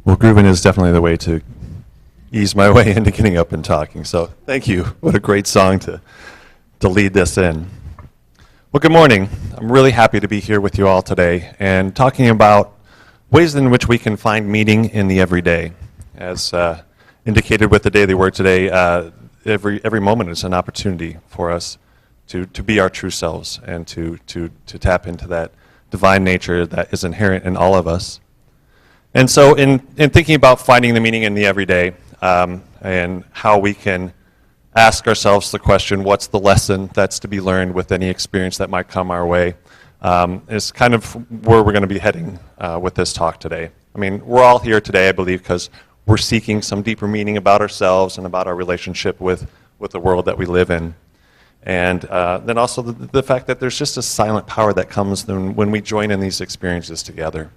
Well, grooving is definitely the way to ease my way into getting up and talking. So thank you. What a great song to lead this in. Well, good morning. I'm really happy to be here with you all today and talking about ways in which we can find meaning in the everyday. As indicated with the daily word today, every moment is an opportunity for us to be our true selves and to tap into that divine nature that is inherent in all of us. And so in thinking about finding the meaning in the everyday and how we can ask ourselves the question, what's the lesson that's to be learned with any experience that might come our way, is kind of where we're going to be heading with this talk today. I mean, we're all here today, I believe, because we're seeking some deeper meaning about ourselves and about our relationship with the world that we live in. And then also the fact that there's just a silent power that comes when we join in these experiences together.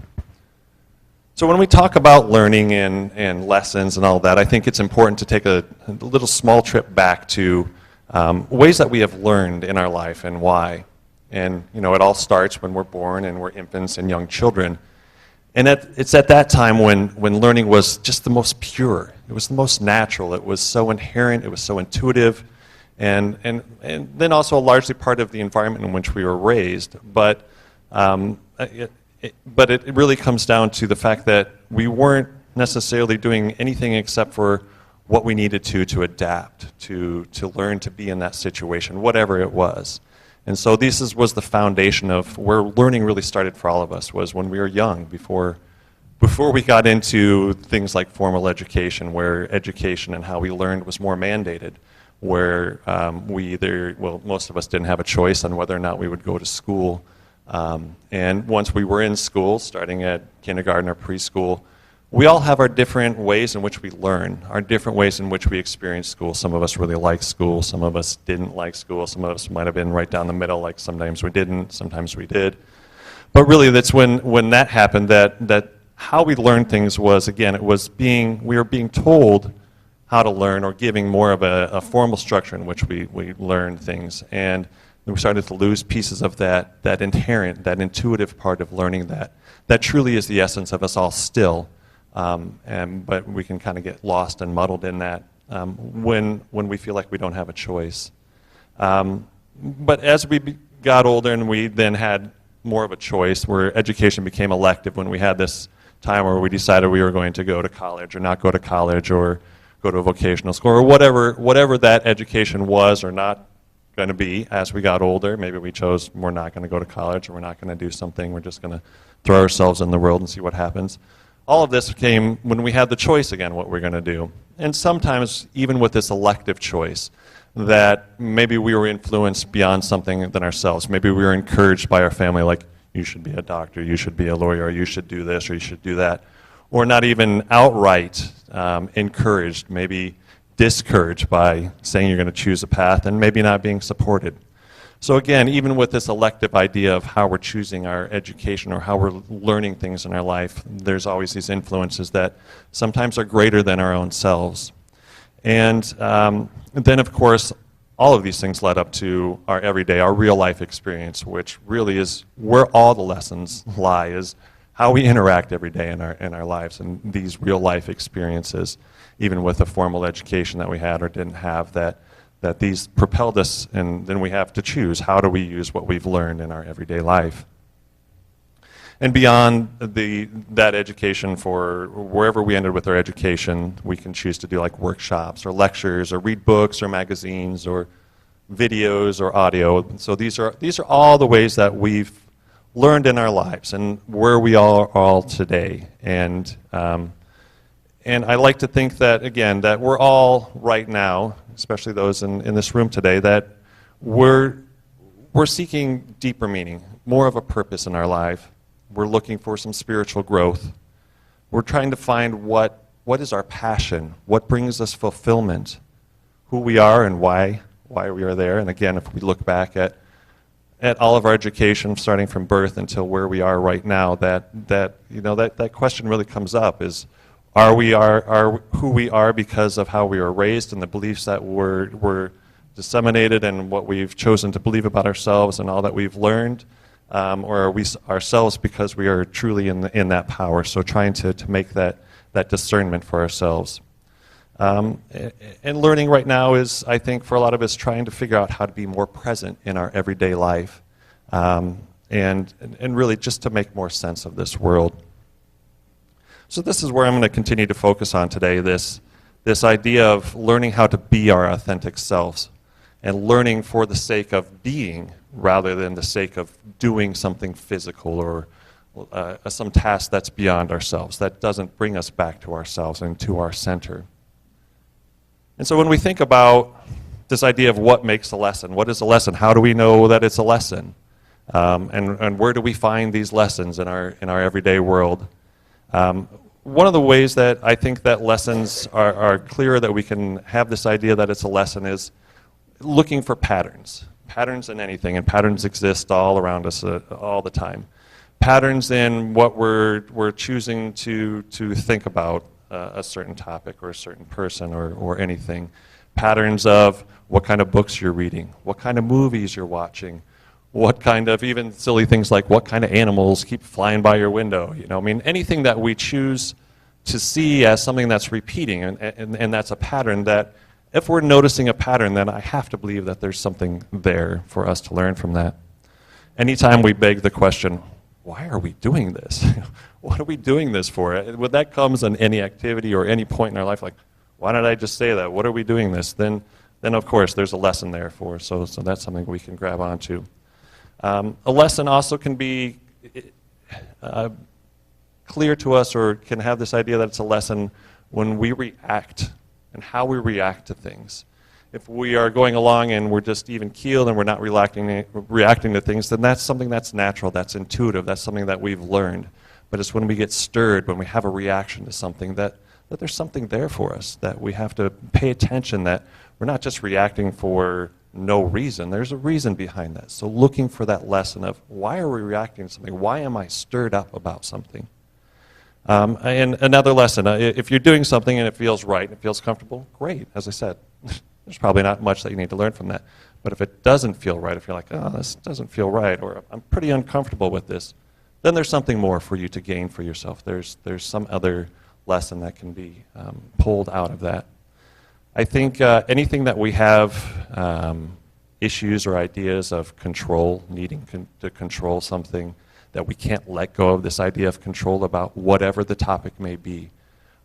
So when we talk about learning and lessons and all that, I think it's important to take a little small trip back to ways that we have learned in our life and why. And it all starts when we're born and we're infants and young children. And it's at that time when learning was just the most pure. It was the most natural. It was so inherent. It was so intuitive. And then also largely part of the environment in which we were raised. But it really comes down to the fact that we weren't necessarily doing anything except for what we needed to adapt, to learn to be in that situation, whatever it was. And so this was the foundation of where learning really started for all of us, was when we were young, before we got into things like formal education, where education and how we learned was more mandated, where most of us didn't have a choice on whether or not we would go to school. And once we were in school, starting at kindergarten or preschool, we all have our different ways in which we learn, our different ways in which we experience school. Some of us really liked school, some of us didn't like school, some of us might have been right down the middle, like sometimes we didn't, sometimes we did. But really that's when that happened, that how we learned things was, again, we were being told how to learn, or giving more of a formal structure in which we learned things. And we started to lose pieces of that inherent, that intuitive part of learning that truly is the essence of us all still. But we can kind of get lost and muddled in that when we feel like we don't have a choice. But as we got older and we then had more of a choice, where education became elective, when we had this time where we decided we were going to go to college or not go to college, or go to a vocational school, or whatever that education was or not going to be. As we got older, maybe we chose we're not going to go to college, or we're not going to do something, we're just going to throw ourselves in the world and see what happens. All of this came when we had the choice again what we're going to do. And sometimes even with this elective choice, that maybe we were influenced beyond something than ourselves. Maybe we were encouraged by our family, like, you should be a doctor, you should be a lawyer, or you should do this, or you should do that. Or not even outright encouraged, maybe discouraged by saying you're going to choose a path and maybe not being supported. So again, even with this elective idea of how we're choosing our education or how we're learning things in our life, there's always these influences that sometimes are greater than our own selves. And then, of course, all of these things led up to our everyday, our real life experience, which really is where all the lessons lie, is how we interact every day in our lives, and these real life experiences, even with the formal education that we had or didn't have, that these propelled us, and then we have to choose, how do we use what we've learned in our everyday life? And beyond that education, for wherever we ended with our education, we can choose to do like workshops or lectures or read books or magazines or videos or audio. So these are all the ways that we've learned in our lives and where we are all today. And I like to think that, again, that we're all right now, especially those in this room today, that we're seeking deeper meaning, more of a purpose in our life. We're looking for some spiritual growth. We're trying to find what is our passion, what brings us fulfillment, who we are and why we are there. And again, if we look back at all of our education, starting from birth until where we are right now, that question really comes up: is are who we are because of how we were raised and the beliefs that were disseminated and what we've chosen to believe about ourselves and all that we've learned? or are we ourselves because we are truly in that power? So trying to make that discernment for ourselves. And learning right now is, I think, for a lot of us, trying to figure out how to be more present in our everyday life, and really just to make more sense of this world. So this is where I'm going to continue to focus on today, this idea of learning how to be our authentic selves, and learning for the sake of being rather than the sake of doing something physical or some task that's beyond ourselves, that doesn't bring us back to ourselves and to our center. And so when we think about this idea of what makes a lesson, what is a lesson, how do we know that it's a lesson? And where do we find these lessons in our everyday world? One of the ways that I think that lessons are clearer, that we can have this idea that it's a lesson, is looking for patterns. Patterns in anything, and patterns exist all around us all the time. Patterns in what we're choosing to think about a certain topic or a certain person or anything. Patterns of what kind of books you're reading, what kind of movies you're watching, what kind of, even silly things like what kind of animals keep flying by your window. I mean, anything that we choose to see as something that's repeating, and that's a pattern, that if we're noticing a pattern, then I have to believe that there's something there for us to learn from that. Anytime we beg the question, why are we doing this? What are we doing this for? When that comes in any activity or any point in our life, like, why did I just say that? What are we doing this? Then of course, there's a lesson there for us. So that's something we can grab onto. A lesson also can be clear to us, or can have this idea that it's a lesson when we react and how we react to things. If we are going along and we're just even keeled and we're not reacting to things, then that's something that's natural, that's intuitive, that's something that we've learned. But it's when we get stirred, when we have a reaction to something, that there's something there for us, that we have to pay attention, that we're not just reacting for no reason. There's a reason behind that. So looking for that lesson of, why are we reacting to something? Why am I stirred up about something? And another lesson, if you're doing something and it feels right, and it feels comfortable, great. As I said, there's probably not much that you need to learn from that. But if it doesn't feel right, if you're like, oh, this doesn't feel right, or I'm pretty uncomfortable with this, then there's something more for you to gain for yourself. There's some other lesson that can be pulled out of that. I think anything that we have issues or ideas of control, needing to control something, that we can't let go of this idea of control about whatever the topic may be.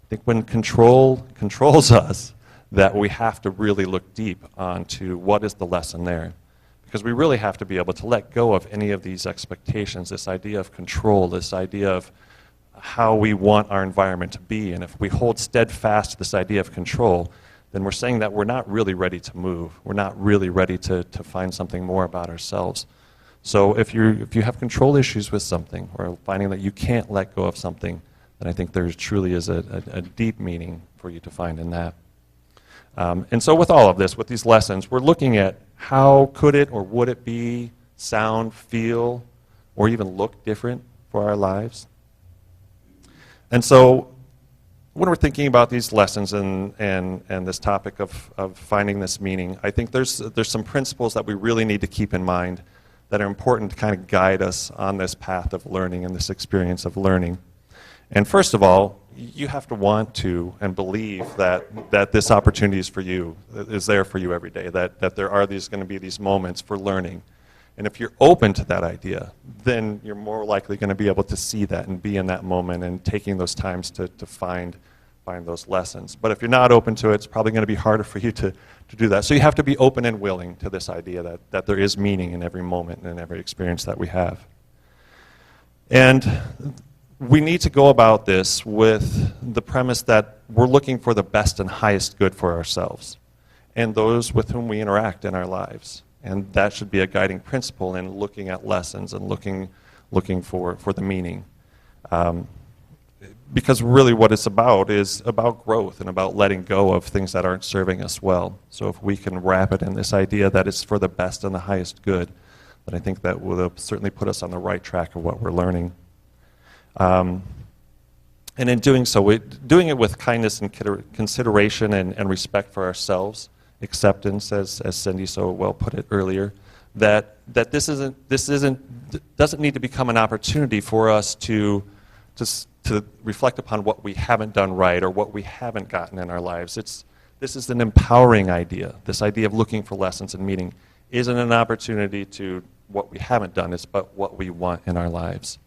I think when control controls us, that we have to really look deep onto what is the lesson there. Because we really have to be able to let go of any of these expectations, this idea of control, this idea of how we want our environment to be. And if we hold steadfast to this idea of control, then we're saying that we're not really ready to move. We're not really ready to find something more about ourselves. So if you have control issues with something, or finding that you can't let go of something, then I think there truly is a deep meaning for you to find in that. And so with all of this, with these lessons, we're looking at how could it or would it be, sound, feel, or even look different for our lives. And so when we're thinking about these lessons and this topic of finding this meaning, I think there's some principles that we really need to keep in mind that are important to kind of guide us on this path of learning and this experience of learning. And first of all, you have to want to and believe that this opportunity is for you, is there for you every day, that there are going to be these moments for learning. And if you're open to that idea, then you're more likely going to be able to see that and be in that moment and taking those times to find those lessons. But if you're not open to it, it's probably going to be harder for you to do that. So you have to be open and willing to this idea that there is meaning in every moment and in every experience that we have. And we need to go about this with the premise that we're looking for the best and highest good for ourselves and those with whom we interact in our lives. And that should be a guiding principle in looking at lessons and looking for the meaning. Because really what it's about is about growth and about letting go of things that aren't serving us well. So if we can wrap it in this idea that it's for the best and the highest good, then I think that will certainly put us on the right track of what we're learning. And in doing so, doing it with kindness and consideration and respect for ourselves, acceptance, as Cindy so well put it earlier, that doesn't need to become an opportunity for us to reflect upon what we haven't done right or what we haven't gotten in our lives. This is an empowering idea. This idea of looking for lessons and meaning isn't an opportunity to what we haven't done, it's but what we want in our lives.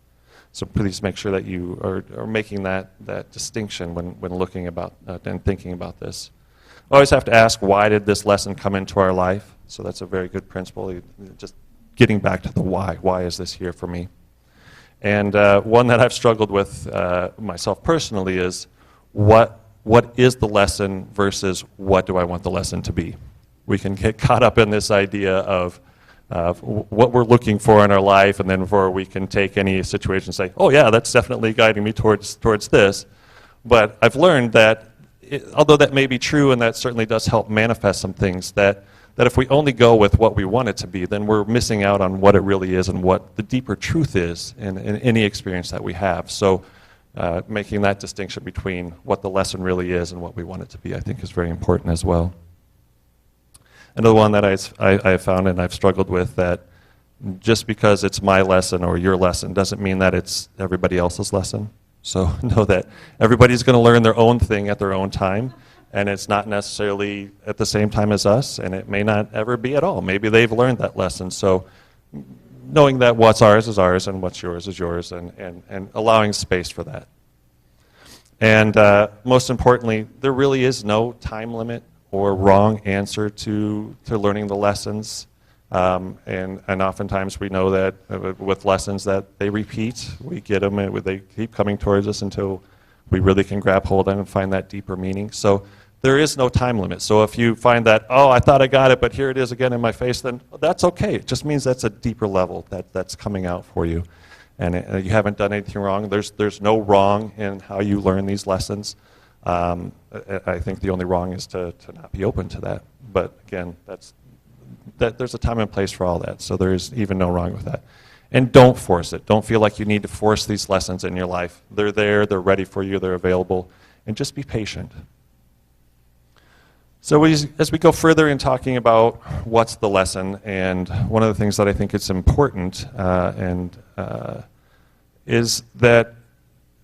So please make sure that you are making that distinction when looking about and thinking about this. We always have to ask, why did this lesson come into our life? So that's a very good principle, just getting back to the why. Why is this here for me? And one that I've struggled with myself personally is, what is the lesson versus what do I want the lesson to be? We can get caught up in this idea of what we're looking for in our life, and then before we can take any situation and say, oh yeah, that's definitely guiding me towards this. But I've learned that, although that may be true and that certainly does help manifest some things, that if we only go with what we want it to be, then we're missing out on what it really is and what the deeper truth is in any experience that we have. So making that distinction between what the lesson really is and what we want it to be, I think, is very important as well. Another one that I found and I've struggled with, that just because it's my lesson or your lesson doesn't mean that it's everybody else's lesson. So know that everybody's going to learn their own thing at their own time, and it's not necessarily at the same time as us, and it may not ever be at all. Maybe they've learned that lesson. So knowing that what's ours is ours and what's yours is yours, and allowing space for that. And most importantly, there really is no time limit or wrong answer to learning the lessons. And oftentimes we know that with lessons that they repeat, we get them and they keep coming towards us until we really can grab hold of them and find that deeper meaning. So there is no time limit. So if you find that, oh, I thought I got it, but here it is again in my face, then that's okay. It just means that's a deeper level that's coming out for you. And you haven't done anything wrong. There's no wrong in how you learn these lessons. I think the only wrong is to not be open to that. But again, there's a time and place for all that, so there's even no wrong with that. And don't force it. Don't feel like you need to force these lessons in your life. They're there, they're ready for you, they're available, and just be patient. So as we go further in talking about what's the lesson, and one of the things that I think is important is that,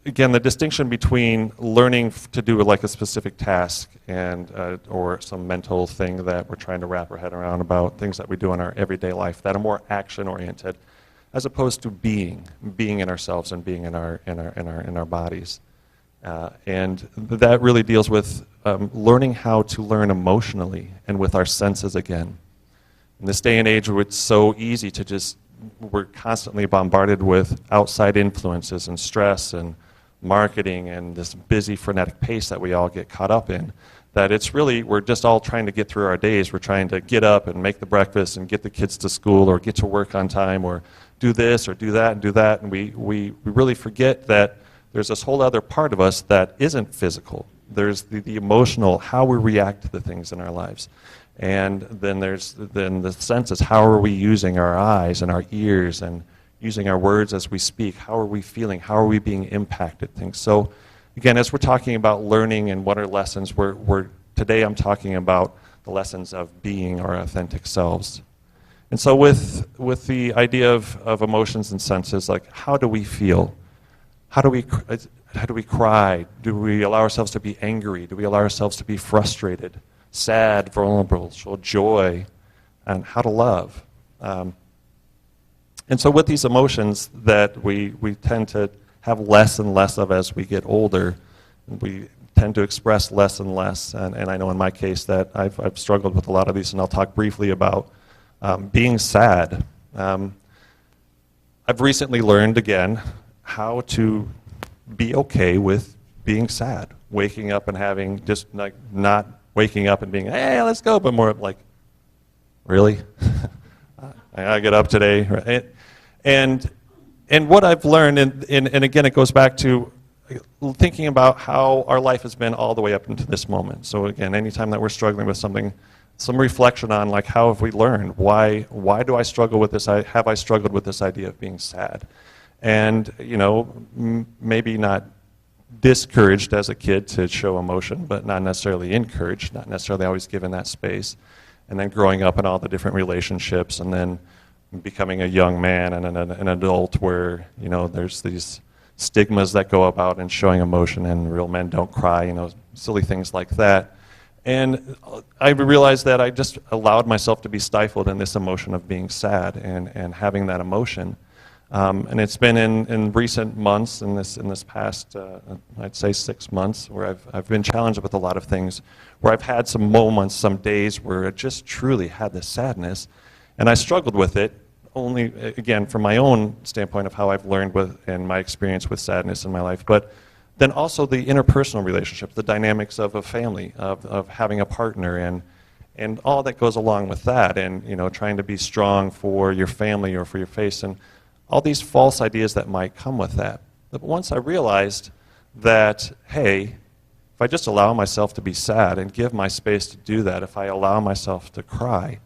again, the distinction between learning to do like a specific task and or some mental thing that we're trying to wrap our head around about things that we do in our everyday life that are more action-oriented, as opposed to being in ourselves and being in our bodies. And that really deals with learning how to learn emotionally and with our senses again. In this day and age where it's so easy to we're constantly bombarded with outside influences and stress and marketing and this busy, frenetic pace that we all get caught up in, that it's really, we're just all trying to get through our days. We're trying to get up and make the breakfast and get the kids to school or get to work on time or do this or do that and do that. And we really forget that there's this whole other part of us that isn't physical. There's the emotional, how we react to the things in our lives. And then there's the senses, how are we using our eyes and our ears and using our words as we speak? How are we feeling? How are we being impacted? Things. So again, as we're talking about learning and what are lessons, today I'm talking about the lessons of being our authentic selves. And so with the idea of emotions and senses, like how do we feel? How do we cry? Do we allow ourselves to be angry? Do we allow ourselves to be frustrated, sad, vulnerable, show joy, and how to love? And so with these emotions that we tend to have less and less of as we get older, we tend to express less and less. And I know in my case that I've struggled with a lot of these, and I'll talk briefly about being sad. I've recently learned again how to be okay with being sad, waking up and having just like not waking up and being, hey, let's go, but more like, really? I gotta get up today, right? And what I've learned, and again, it goes back to thinking about how our life has been all the way up into this moment. So again, anytime that we're struggling with something, some reflection on like how have we learned? Why do I struggle with this? Have I struggled with this idea of being sad? And maybe not discouraged as a kid to show emotion, but not necessarily encouraged, not necessarily always given that space. and then growing up in all the different relationships, and then becoming a young man and an adult where, you know, there's these stigmas that go about and showing emotion, and real men don't cry, you know, silly things like that. And I realized that I just allowed myself to be stifled in this emotion of being sad and having that emotion. And it's been in recent months, in this past, I'd say 6 months, where I've been challenged with a lot of things, where I've had some moments, some days where I just truly had this sadness, and I struggled with it, only, again, from my own standpoint of how I've learned with and my experience with sadness in my life, but then also the interpersonal relationships, the dynamics of a family, of having a partner, and all that goes along with that, and, you know, trying to be strong for your family or for your faith, and all these false ideas that might come with that. But once I realized that, hey, if I just allow myself to be sad and give my space to do that, if I allow myself to cry,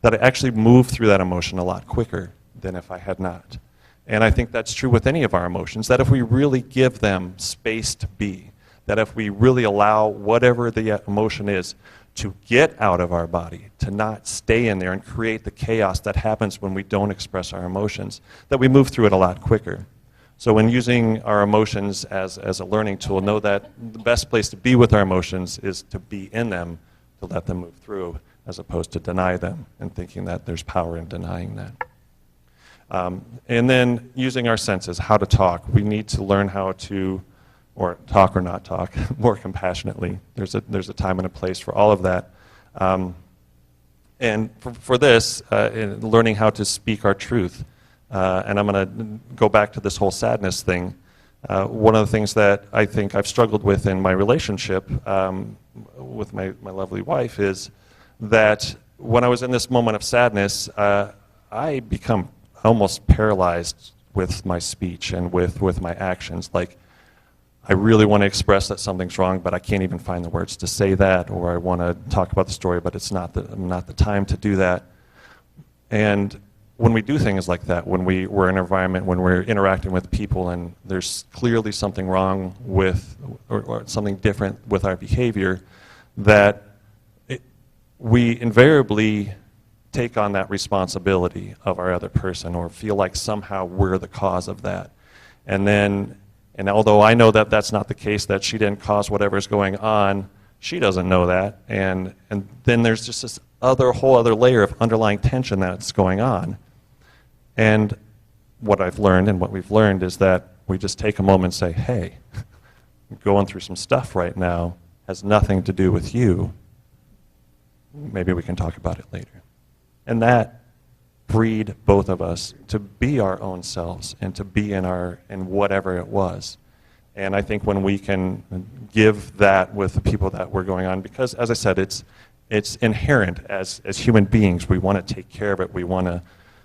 that I actually move through that emotion a lot quicker than if I had not. And I think that's true with any of our emotions, that if we really give them space to be, that if we really allow whatever the emotion is to get out of our body, to not stay in there and create the chaos that happens when we don't express our emotions, that we move through it a lot quicker. So when using our emotions as a learning tool, know that the best place to be with our emotions is to be in them, to let them move through, as opposed to deny them and thinking that there's power in denying that. And then using our senses, how to talk. We need to learn how to, or talk or not talk, more compassionately. There's a time and a place for all of that. And for this, in learning how to speak our truth. And I'm going to go back to this whole sadness thing. One of the things that I think I've struggled with in my relationship with my lovely wife is that when I was in this moment of sadness, I become almost paralyzed with my speech and with my actions. Like, I really want to express that something's wrong, but I can't even find the words to say that, or I want to talk about the story, but it's not the time to do that. And when we do things like that, when we're in an environment, when we're interacting with people, and there's clearly something wrong with, or something different with our behavior, that we invariably take on that responsibility of our other person, or feel like somehow we're the cause of that. And although I know that that's not the case, that she didn't cause whatever's going on, she doesn't know that. And then there's just this whole other layer of underlying tension that's going on. And what I've learned and what we've learned is that we just take a moment and say, hey, I'm going through some stuff right now, has nothing to do with you. Maybe we can talk about it later. And that freed both of us to be our own selves and to be in whatever it was. And I think when we can give that with the people that we're going on, because as I said, it's inherent as human beings. We want to take care of it. We want to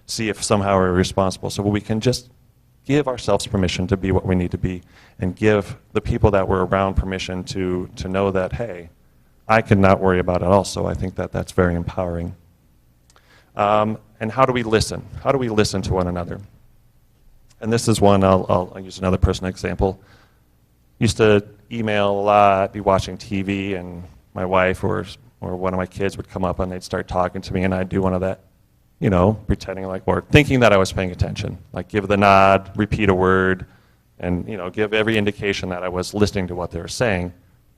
see if somehow we're responsible. So we can just give ourselves permission to be what we need to be, and give the people that we're around permission to know that, hey, I can not worry about it also. I think that that's very empowering. And how do we listen? How do we listen to one another? And this is one, I'll use another personal example. Used to email a lot, be watching TV, and my wife or one of my kids would come up and they'd start talking to me, and I'd do one of that, you know, pretending like, or thinking that I was paying attention. Like give the nod, repeat a word, and, you know, give every indication that I was listening to what they were saying.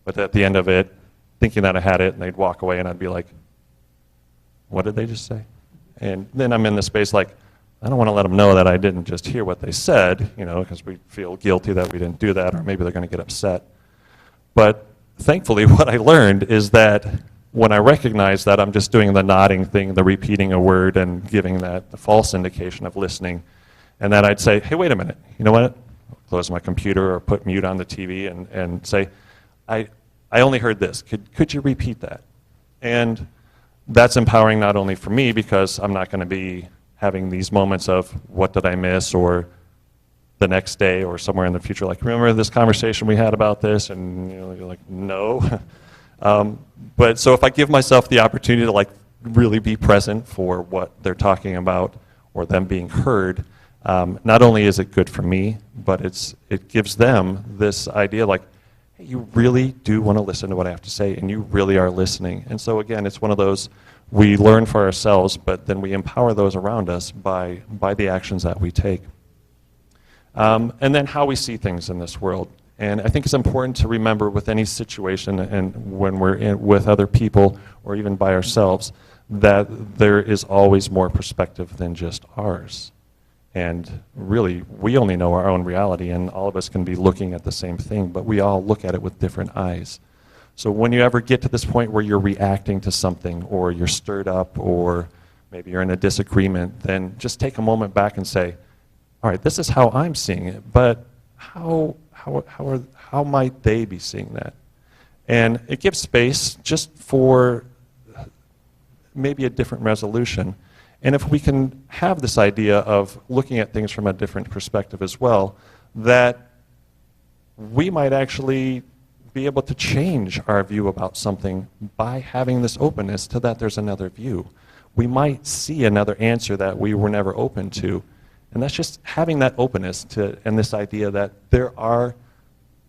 But at the end of it, thinking that I had it, and they'd walk away, and I'd be like, what did they just say? And then I'm in the space like, I don't want to let them know that I didn't just hear what they said, you know, because we feel guilty that we didn't do that, or maybe they're going to get upset. But thankfully, what I learned is that when I recognize that I'm just doing the nodding thing, the repeating a word and giving that the false indication of listening, and that I'd say, hey, wait a minute, you know what? I'll close my computer or put mute on the TV and say, I only heard this. Could you repeat that? And that's empowering not only for me, because I'm not going to be having these moments of what did I miss, or the next day or somewhere in the future, like, remember this conversation we had about this? And, you know, you're like, no. But so if I give myself the opportunity to like really be present for what they're talking about or them being heard, not only is it good for me, but it gives them this idea like, hey, you really do want to listen to what I have to say, and you really are listening. And so again, it's one of those we learn for ourselves, but then we empower those around us by the actions that we take. And then how we see things in this world. And I think it's important to remember with any situation and when we're with other people or even by ourselves that there is always more perspective than just ours. And really, we only know our own reality, and all of us can be looking at the same thing, but we all look at it with different eyes. So when you ever get to this point where you're reacting to something, or you're stirred up, or maybe you're in a disagreement, then just take a moment back and say, all right, this is how I'm seeing it, but how might they be seeing that? And it gives space just for maybe a different resolution. And if we can have this idea of looking at things from a different perspective as well, that we might actually be able to change our view about something by having this openness to that there's another view. We might see another answer that we were never open to. And that's just having that openness to, and this idea that there are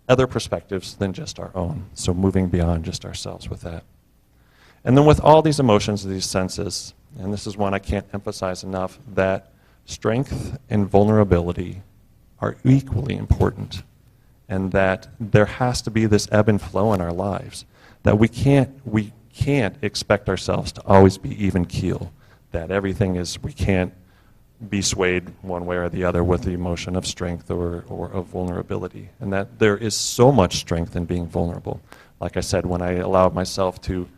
other perspectives than just our own. So moving beyond just ourselves with that. And then with all these emotions, these senses, and this is one I can't emphasize enough, that strength and vulnerability are equally important. And that there has to be this ebb and flow in our lives. That we can't expect ourselves to always be even keel. That everything is, we can't be swayed one way or the other with the emotion of strength or of vulnerability. And that there is so much strength in being vulnerable. Like I said, when I allowed myself to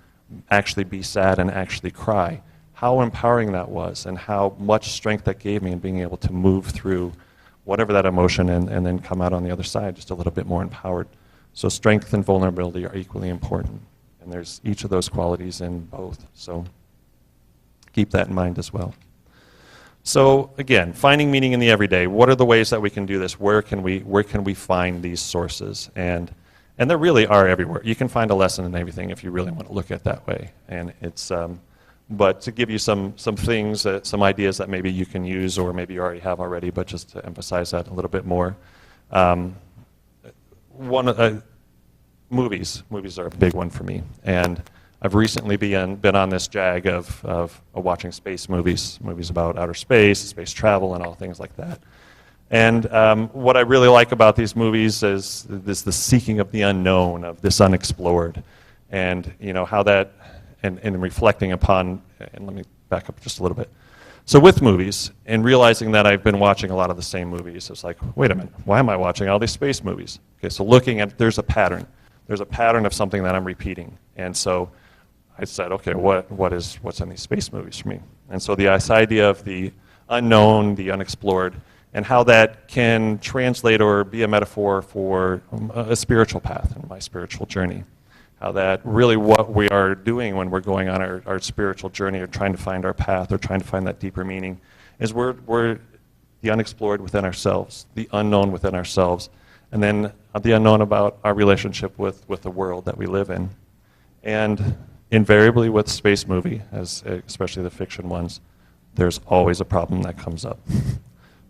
actually be sad and actually cry, how empowering that was and how much strength that gave me in being able to move through whatever that emotion and then come out on the other side just a little bit more empowered. So strength and vulnerability are equally important. And there's each of those qualities in both. So keep that in mind as well. So again, finding meaning in the everyday. What are the ways that we can do this? Where can we find these sources? And there really are everywhere. You can find a lesson in everything if you really want to look at it that way. And it's, but to give you some things, some ideas that maybe you can use, or maybe you already have already, but just to emphasize that a little bit more. Movies are a big one for me. And I've recently been on this jag of watching space movies about outer space travel, and all things like that. And what I really like about these movies is the seeking of the unknown, of this unexplored, and how that, and reflecting upon. And let me back up just a little bit. So with movies, and realizing that I've been watching a lot of the same movies, it's like, wait a minute, why am I watching all these space movies? Okay, so looking at, there's a pattern of something that I'm repeating, and so I said, okay, what's in these space movies for me? And so this idea of the unknown, the unexplored, and how that can translate or be a metaphor for a spiritual path and my spiritual journey. How that really what we are doing when we're going on our spiritual journey, or trying to find our path, or trying to find that deeper meaning, is we're the unexplored within ourselves, the unknown within ourselves, and then the unknown about our relationship with the world that we live in. And invariably with space movie, especially the fiction ones, there's always a problem that comes up.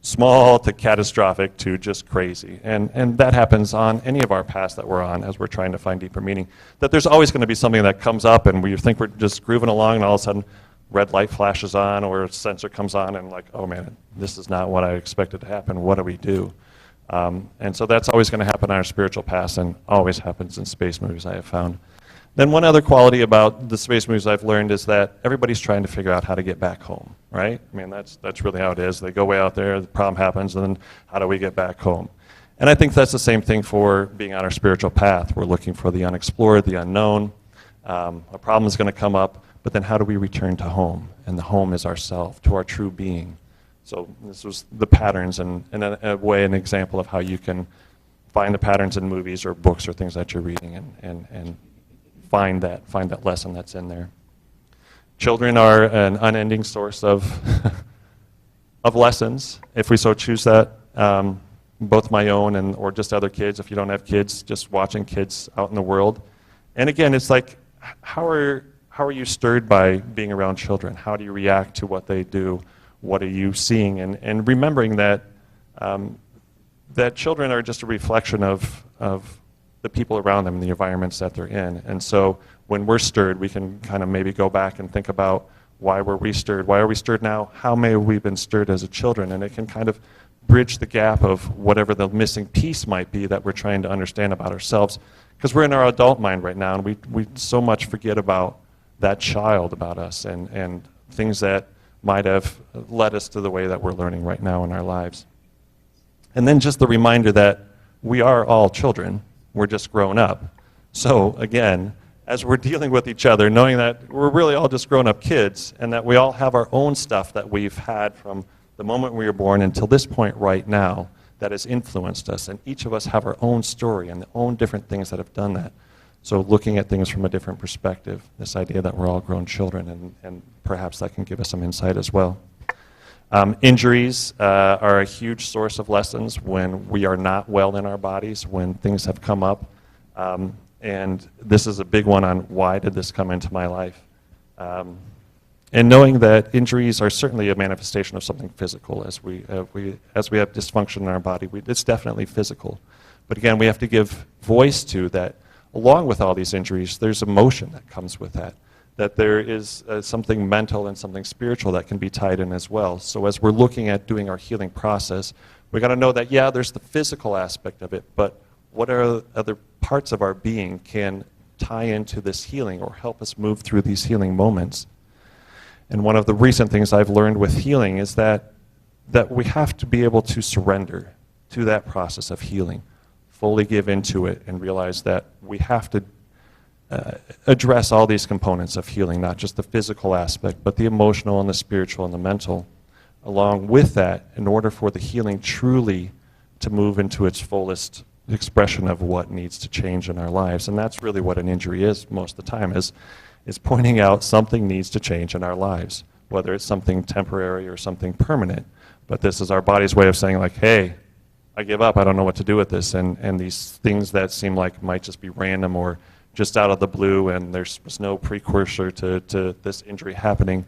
Small to catastrophic to just crazy. And that happens on any of our paths that we're on as we're trying to find deeper meaning. That there's always going to be something that comes up and we think we're just grooving along, and all of a sudden red light flashes on or a sensor comes on and like, oh man, this is not what I expected to happen. What do we do? And so that's always going to happen on our spiritual paths, and always happens in space movies, I have found. Then one other quality about the space movies I've learned is that everybody's trying to figure out how to get back home, right? I mean, that's really how it is. They go way out there, the problem happens, and then how do we get back home? And I think that's the same thing for being on our spiritual path. We're looking for the unexplored, the unknown. A problem is going to come up, but then how do we return to home? And the home is ourself, to our true being. So this was the patterns, and in a way, an example of how you can find the patterns in movies or books or things that you're reading, and find that lesson that's in there. Children are an unending source of of lessons, if we so choose that. Both my own or just other kids. If you don't have kids, just watching kids out in the world. And again, it's like, how are you stirred by being around children? How do you react to what they do? What are you seeing? And remembering that that children are just a reflection of the people around them, the environments that they're in. And so when we're stirred, we can kind of maybe go back and think about why were we stirred? Why are we stirred now? How may we have been stirred as a children? And it can kind of bridge the gap of whatever the missing piece might be that we're trying to understand about ourselves. Because we're in our adult mind right now, and we so much forget about that child about us and things that might have led us to the way that we're learning right now in our lives. And then just the reminder that we are all children. We're just grown up. So again, as we're dealing with each other, knowing that we're really all just grown-up kids and that we all have our own stuff that we've had from the moment we were born until this point right now that has influenced us, and each of us have our own story and their own different things that have done that. So looking at things from a different perspective, this idea that we're all grown children, and perhaps that can give us some insight as well. Injuries are a huge source of lessons when we are not well in our bodies, when things have come up. And this is a big one on why did this come into my life. And knowing that injuries are certainly a manifestation of something physical. As we have dysfunction in our body, it's definitely physical. But again, we have to give voice to that. Along with all these injuries, there's emotion that comes with that. That there is something mental and something spiritual that can be tied in as well. So as we're looking at doing our healing process, we got to know that, yeah, there's the physical aspect of it, but what are other parts of our being can tie into this healing or help us move through these healing moments. And one of the recent things I've learned with healing is that we have to be able to surrender to that process of healing, fully give into it, and realize that we have to address all these components of healing, not just the physical aspect, but the emotional and the spiritual and the mental. Along with that, in order for the healing truly to move into its fullest expression of what needs to change in our lives. And that's really what an injury is most of the time, is pointing out something needs to change in our lives, whether it's something temporary or something permanent. But this is our body's way of saying, like, hey, I give up, I don't know what to do with this. And these things that seem like might just be random or just out of the blue, and there's no precursor to this injury happening.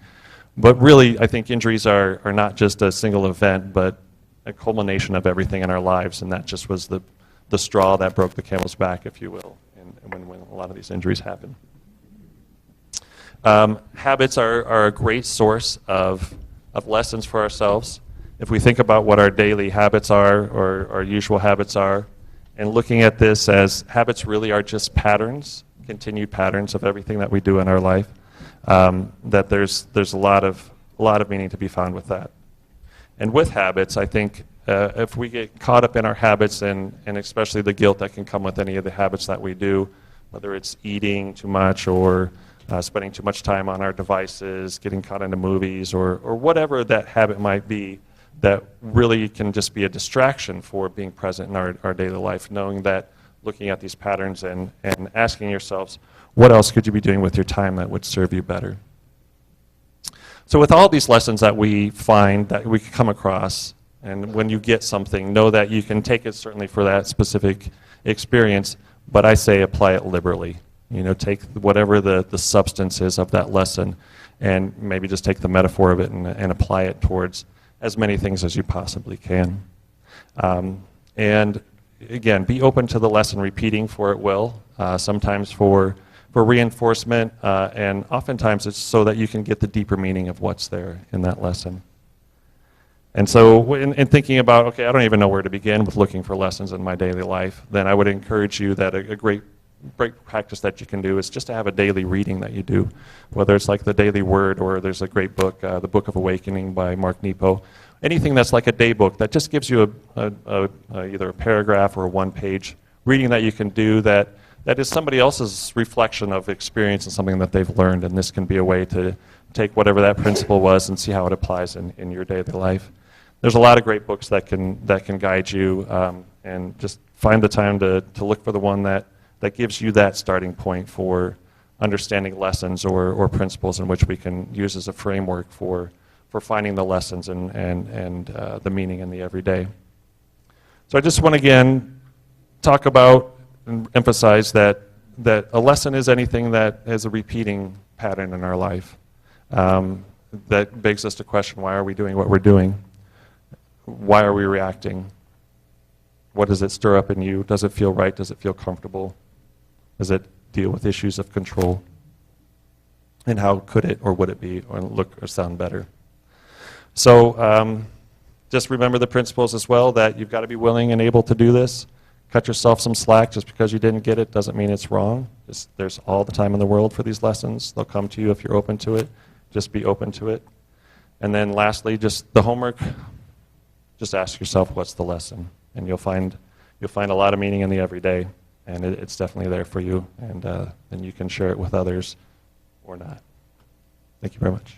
But really, I think injuries are not just a single event, but a culmination of everything in our lives, and that just was the straw that broke the camel's back, if you will, and when a lot of these injuries happen. Habits are a great source of lessons for ourselves. If we think about what our daily habits are, or our usual habits are, and looking at this as habits really are just patterns, continued patterns of everything that we do in our life, that there's a lot of meaning to be found with that. And with habits, I think if we get caught up in our habits, and especially the guilt that can come with any of the habits that we do, whether it's eating too much or spending too much time on our devices, getting caught into movies, or whatever that habit might be, that really can just be a distraction for being present in our daily life, knowing that, looking at these patterns and asking yourselves, what else could you be doing with your time that would serve you better? So with all these lessons that we find, that we come across, and when you get something, know that you can take it certainly for that specific experience, but I say apply it liberally. Take whatever the substance is of that lesson, and maybe just take the metaphor of it and apply it towards as many things as you possibly can. And again, be open to the lesson repeating, for it will, sometimes for reinforcement, and oftentimes it's so that you can get the deeper meaning of what's there in that lesson. And so in thinking about, okay, I don't even know where to begin with looking for lessons in my daily life, then I would encourage you that a great practice that you can do is just to have a daily reading that you do, whether it's like the Daily Word, or there's a great book, The Book of Awakening by Mark Nepo. Anything that's like a day book that just gives you either a paragraph or a one-page reading that you can do that is somebody else's reflection of experience and something that they've learned, and this can be a way to take whatever that principle was and see how it applies in your daily life. There's a lot of great books that can guide you, and just find the time to look for the one that gives you that starting point for understanding lessons or principles in which we can use as a framework for finding the lessons and the meaning in the everyday. So I just want to again talk about and emphasize that a lesson is anything that is a repeating pattern in our life. That begs us to question, why are we doing what we're doing? Why are we reacting? What does it stir up in you? Does it feel right? Does it feel comfortable? Does it deal with issues of control? And how could it or would it be or look or sound better? So just remember the principles as well, that you've got to be willing and able to do this. Cut yourself some slack. Just because you didn't get it doesn't mean it's wrong. There's all the time in the world for these lessons. They'll come to you if you're open to it. Just be open to it. And then lastly, just the homework, just ask yourself, what's the lesson? And you'll find a lot of meaning in the everyday, and it's definitely there for you, and then you can share it with others or not. Thank you very much.